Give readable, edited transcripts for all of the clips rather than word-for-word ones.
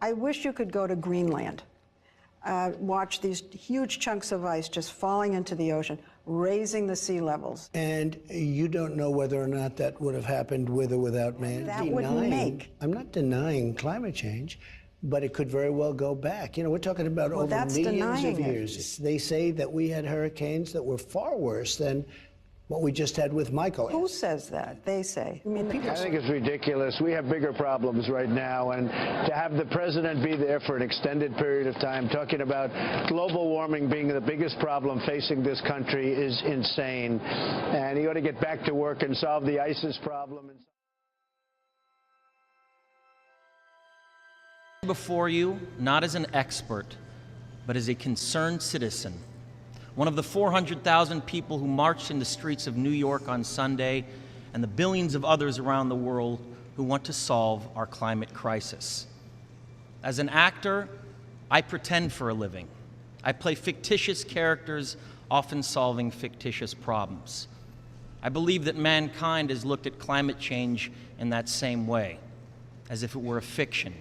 I wish you could go to Greenland, watch these huge chunks of ice just falling into the ocean, raising the sea levels. And you don't know whether or not that would have happened with or without man? That would make. I'm not denying climate change, but it could very well go back. You know, we're talking about over millions of years. They say that we had hurricanes that were far worse than what we just had with Michael. Who says that? They say. I think it's ridiculous. We have bigger problems right now, and to have the president be there for an extended period of time talking about global warming being the biggest problem facing this country is insane. And he ought to get back to work and solve the ISIS problem. Before you, not as an expert, but as a concerned citizen. One of the 400,000 people who marched in the streets of New York on Sunday, and the billions of others around the world who want to solve our climate crisis. As an actor, I pretend for a living. I play fictitious characters, often solving fictitious problems. I believe that mankind has looked at climate change in that same way, as if it were a fiction,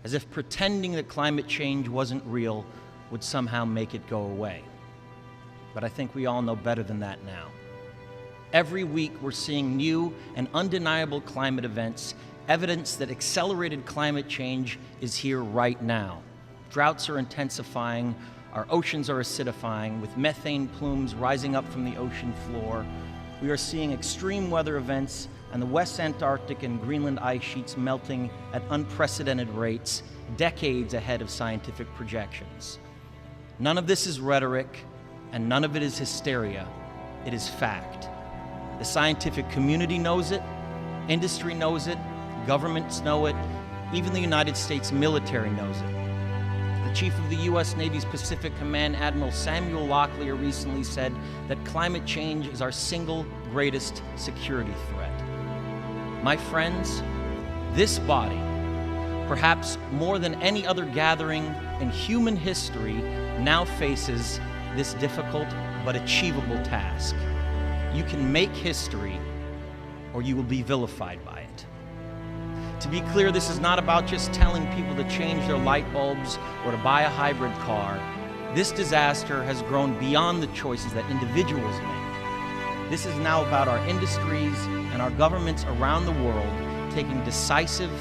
as if pretending that climate change wasn't real would somehow make it go away. But I think we all know better than that now. Every week we're seeing new and undeniable climate events, evidence that accelerated climate change is here right now. Droughts are intensifying, our oceans are acidifying, with methane plumes rising up from the ocean floor. We are seeing extreme weather events and the West Antarctic and Greenland ice sheets melting at unprecedented rates, decades ahead of scientific projections. None of this is rhetoric, and none of it is hysteria. It is fact. The scientific community knows it, industry knows it, governments know it, even the United States military knows it. The chief of the U.S. Navy's Pacific Command, Admiral Samuel Locklear, recently said that climate change is our single greatest security threat. My friends, this body, perhaps more than any other gathering in human history, now faces this difficult but achievable task. You can make history, or you will be vilified by it. To be clear, this is not about just telling people to change their light bulbs or to buy a hybrid car. This disaster has grown beyond the choices that individuals make. This is now about our industries and our governments around the world taking decisive,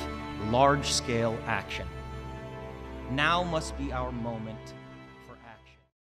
large-scale action. Now must be our moment